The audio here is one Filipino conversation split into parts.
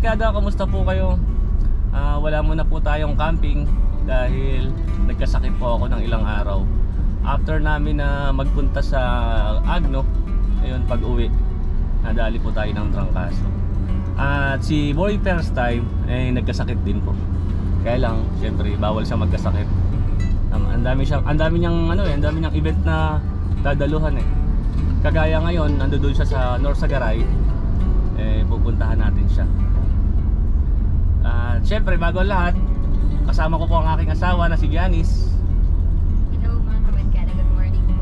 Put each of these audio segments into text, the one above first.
kabarkada, kamusta po kayo? Wala muna po tayong camping dahil nagkasakit po ako ng ilang araw. After namin na magpunta sa Agno, ayun, pag uwi nadali po tayo ng trangkaso. At si Boy first time nagkasakit din po. Kaya lang syempre bawal siya magkasakit. Ang dami niyang event na dadaluhan eh. Kagaya ngayon nandoon siya sa Norsagaray, pupuntahan natin siya. At syempre bago lahat, kasama ko po ang aking asawa na si Janice. Hello mga kabarkada, good morning po.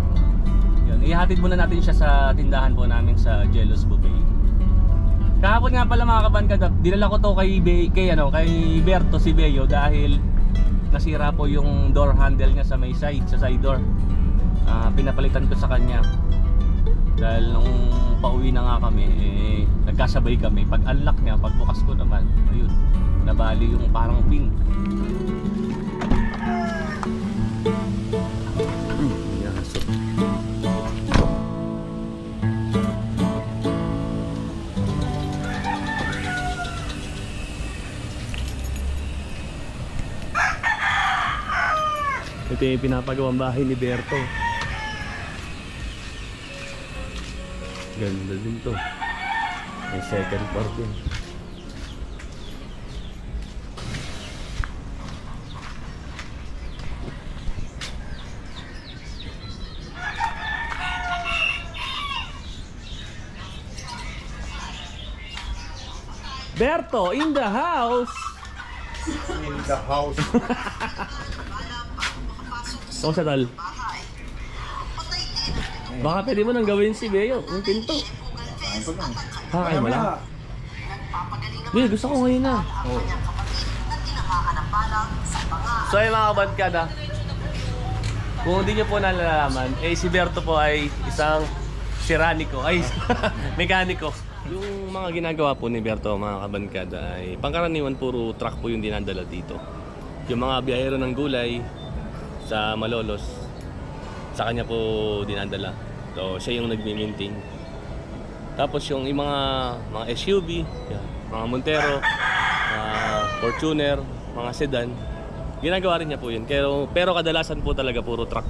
Yun, ihatid muna natin siya sa tindahan po namin sa Jealous Buffet. Kahapon nga pala mga kabarkada, dinala ko to kay Berto si Beo dahil nasira po yung door handle niya sa may side, sa side door. Pinapalitan ko sa kanya. Dahil nung pauwi na nga kami, nagkasabay kami. Pag unlock niya, pagbukas ko naman, ayun, nabali yung parang pin. Ito yung pinapagawang bahay ni Berto. Ganda din to. May second floor din. Berto in the house. In the house. Kamusta tal? Baka pwede mo nang gawin si Beo, yung pinto. Kaya mo lang. Beo, gusto ko ngayon na. So ay mga kabarkada, kung hindi nyo po nalalaman, si Berto po ay isang mekaniko. Yung mga ginagawa po ni Berto mga kabarkada ay pangkaraniwan puro truck po yung dinadala dito. Yung mga biyahero ng gulay sa Malolos, sa kanya po dinadala. So siya yung nagmi-maintain. Tapos yung mga SUV, mga Montero, Fortuner, mga sedan, ginagawa rin niya po yun. Pero kadalasan po talaga puro truck.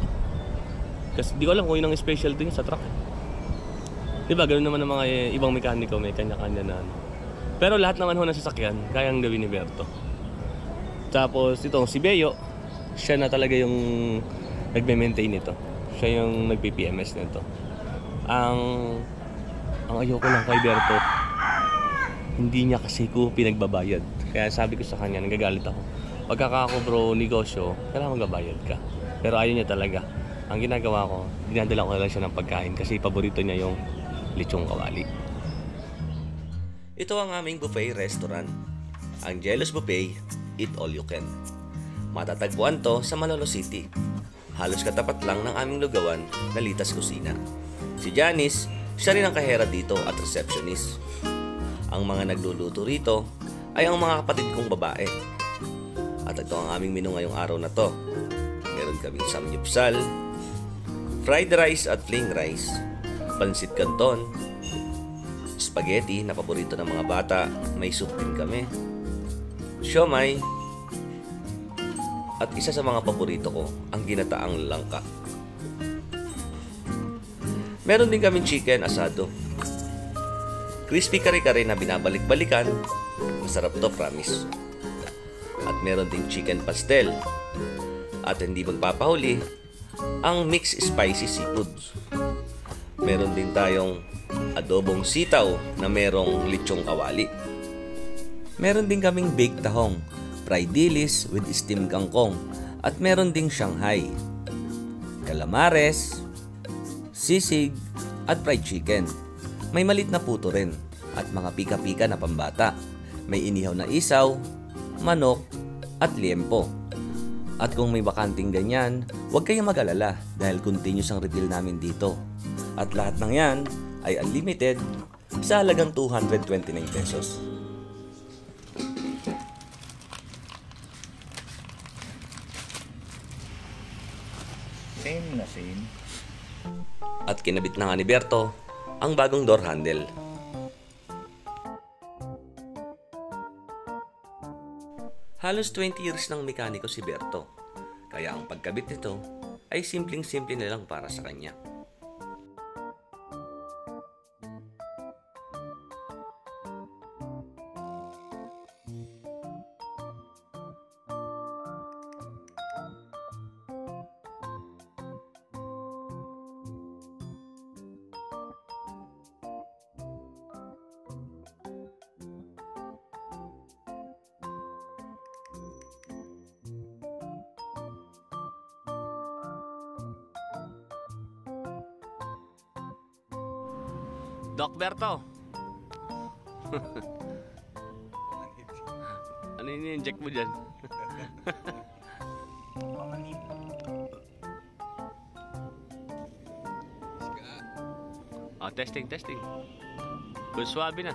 Kasi di ko alam kung yun ang special din sa truck. Diba ganoon naman ang mga ibang mekaniko, may kanya-kanya na ano. Pero lahat naman ho ng sasakyan kayang gawin ni Berto. Tapos itong si Beo, siya na talaga yung nagme-maintain nito. Siya yung nagpi-PMS nito. Ang ayoko lang kay Berto, hindi niya kasi ko pinagbabayad. Kaya sabi ko sa kanya, nagagalit ako. Pagka ako bro, negosyo, kailangan magbabayad ka. Pero ayaw niya talaga. Ang ginagawa ko, dinadala ko lang siya ng pagkain kasi paborito niya yung lechong kawali. Ito ang aming buffet restaurant. Ang Jealous Buffet, eat all you can. Matatagpuan to sa Malolos City. Halos katapat lang ng aming lugawan na Litas Kusina. Si Janice, siya rin ang kahera dito at receptionist. Ang mga nagluluto rito ay ang mga kapatid kong babae. At ito ang aming menu ngayong araw na to. Meron kaming samgyupsal, fried rice at plain rice, pansit canton, spaghetti na paborito ng mga bata, may soup din kami, siomai, at isa sa mga paborito ko, ang ginataang langka. Meron din kaming chicken asado, crispy kare-kare na binabalik-balikan, masarap to promise. At meron ding chicken pastel. At hindi magpapahuli, ang mixed spicy seafoods. Meron din tayong adobong sitaw na merong lechong kawali. Meron din kaming baked tahong, fried dilis with steamed kangkong, at meron ding Shanghai, calamares, sisig, at fried chicken. May malit na puto rin, at mga pika-pika na pambata. May inihaw na isaw, manok, at liempo. At kung may bakanting ganyan, huwag kayong mag-alala dahil continuous ang refill namin dito. At lahat ng yan ay unlimited sa halagang 229 pesos. Same na same. At kinabit na nga ni Berto ang bagong door handle. Halos 20 years ng mekaniko si Berto, kaya ang pagkabit nito ay simpleng-simple na lang para sa kanya. Doc Berto. Ano yun inject mo dyan? Testing. Good, swabe na.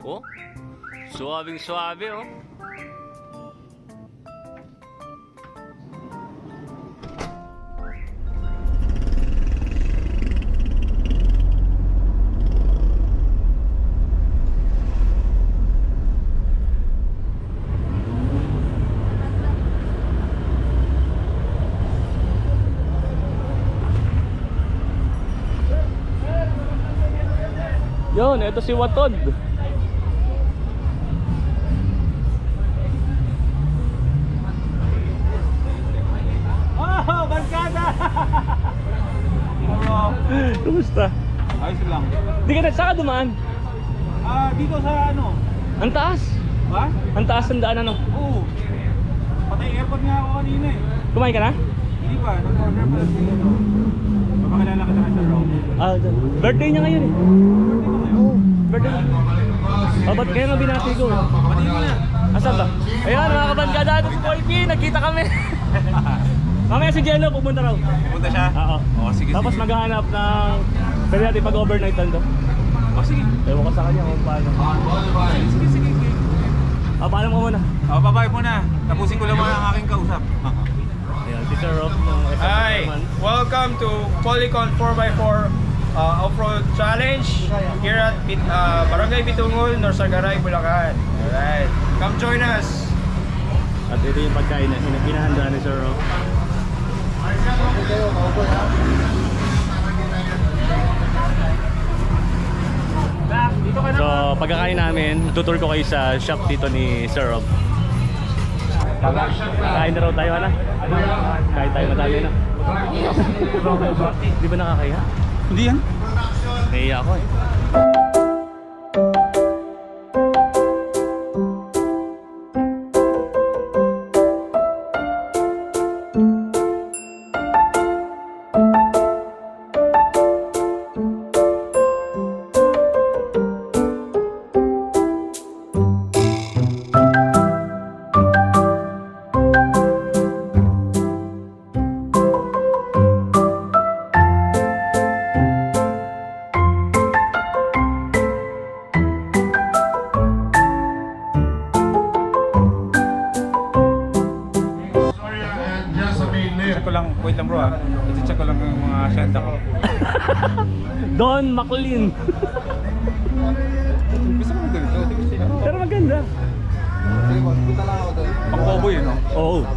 Oh, suwabing-swabe oh. Yun, ito si Watod. Oh, barkada! Kumusta? Ayos lang. Di ka na, saan ka dumaan? Dito sa ano? Ang taas. Ha? Ang taas ng daan ano? Oo. Patay aircon nga ako kanina eh. Kumain ka na? Hindi pa, nag-order pa lang sila. Papakilala ka sa Sir Rob. Birthday niya ngayon eh. Birthday ko ngayon. Birthday niya. Ba't kaya nang binati ko? Pati mo na. Asan ba? Ayan, mga kabarkada, ito si Polky, nagkita kami. Mamaya si Jello, pupunta raw. Pupunta siya? Oo. Oo, sige. Tapos maghahanap ng... Pwede natin pag-overnight to. Oh, sige. Ewan ko sa kanya kung paano. Sige. Paalam ko muna. Babay mo na. Tapusin ko lang muna ang aking kausap. Ayan, si Sir Rob ng SM Hi! Performance. Welcome to Polycon 4x4 Off-Road Challenge here at Barangay Bitungol, Norsagaray, Bulacan. Alright, come join us! At ito yung pagkain na pinahanda ni Sir Rob. So, pagkakain namin, tutur ko kayo sa shop dito ni Sir Rob. Kain na raw tayo, ano? Kain tayo madami na. Di ba nakakaya? Hindi yan? Nahiya ako eh. Wait lang bro I-check ko lang ang mga asyenda ko. Don McLean. Gusto ko ng ganito. Pero maganda. Pang-bobo yun, no? Oo.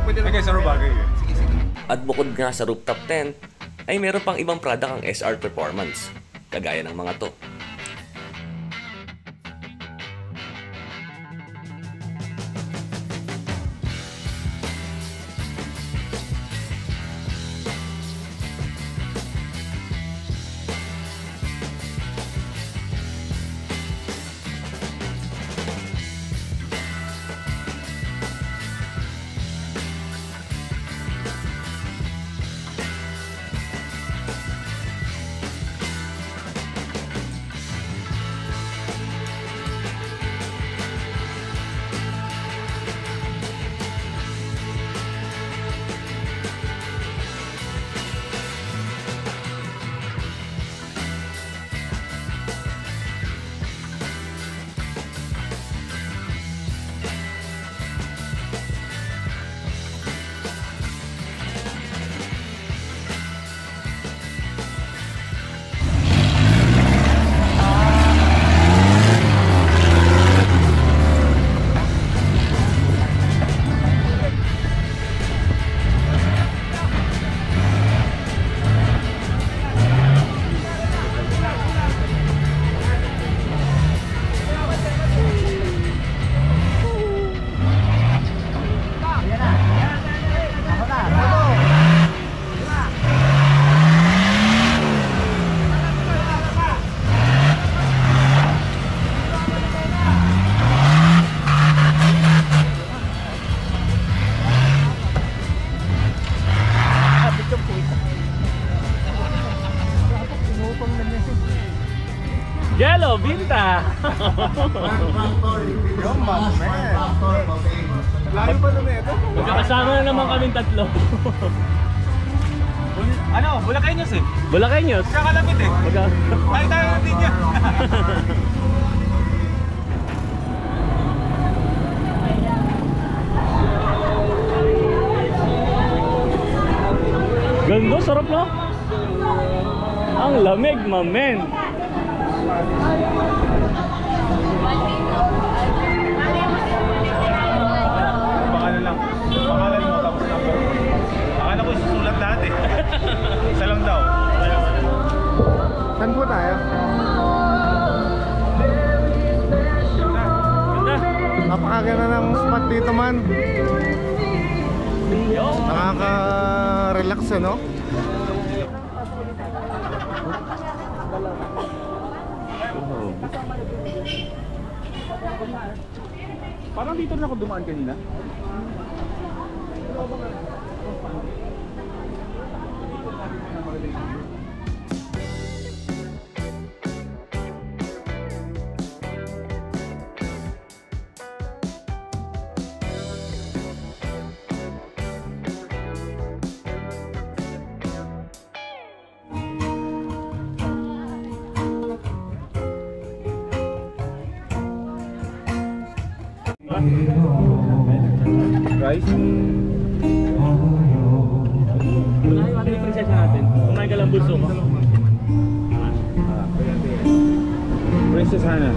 Pwede na kayo sa bagay eh. At bukod nga sa rooftop tent, ay meron pang ibang product ang SR Performance, kagaya ng mga to. Jello Binta. Layo pa naman ito. Magkakasama na naman kaming tatlo. Ano, Bulakeños eh. Bulakeños. Kakalapit eh. Tayo natin yan. Ganda, sarap no? Ang lamig, mamen. Pangalan lang. Pangalan mo tapos number. Akala ko isusulat lahat eh. Isa lang daw. Saan po tayo? Ganda. Napakaganda ng spot dito man. Nakaka-relax ano? Parang dito na ako dumaan kanina. Rice? Kunahin natin yung prinsesa natin. Kumain ka lang bulso ko. Princess Hannah.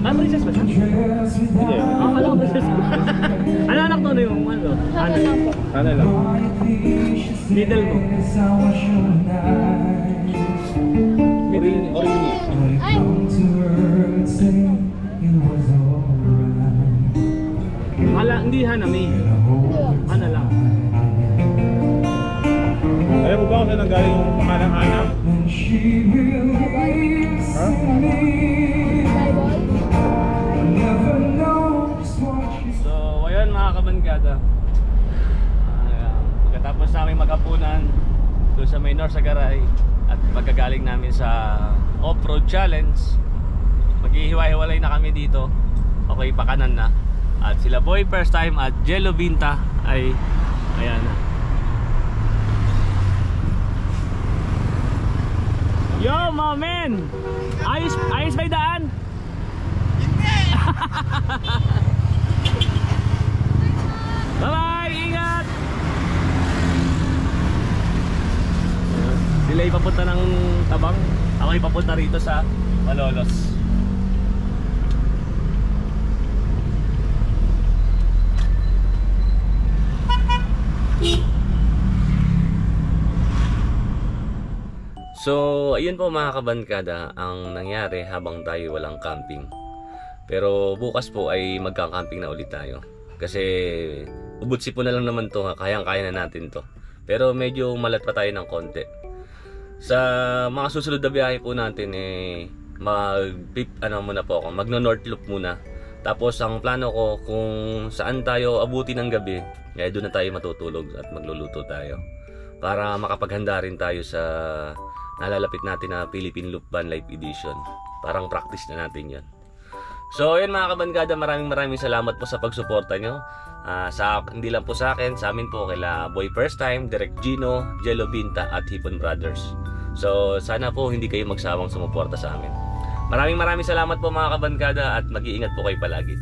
Ah, princess ba siya? Hindi. Alam ko princess. Ano anak to na yung ano? Ano? Hannah lang. Middle mo. Orini. Hala, hindi Hanami. Hana lang. Alam mo ba kung saan nanggaling yung pangalan Hannah? Ha? So, ayun mga kabankada. Pagkatapos namin maghapunan doon sa Maynor sa Garay at pagkagaling namin sa off-road challenge, maghihiwa-hiwalay na kami dito. Okay, pakanan na. At sila Boy First Time at Jello Binta ay ayan na. Yo, my man! Ayos ba yung daan? Hindi! Bye-bye! Ingat! Sila ipapunta ng Tabang. Ako ipapunta rito sa Malolos. So, ayun po mga kabankada ang nangyari habang tayo walang camping. Pero bukas po ay magka-camping na ulit tayo. Kasi ubutsi po na lang naman to, kayang-kaya na natin to. Pero medyo malat pa tayo ng konti. Sa mga susunod na biyahe po natin muna po ako, magno-north loop muna. Tapos ang plano ko kung saan tayo abutin ng gabi, doon na tayo matutulog at magluluto tayo. Para makapaghanda rin tayo sa nalalapit natin na Philippine Loop Van Life Edition. Parang practice na natin yan. So ayun mga kabankada, maraming salamat po sa pagsuporta nyo. Hindi lang po sa akin, sa amin po kila Boy First Time, Direct Gino, Jello Binta at Hipon Brothers. So sana po hindi kayo magsawang sumuporta sa amin. Maraming salamat po mga kabankada at mag-iingat po kayo palagi.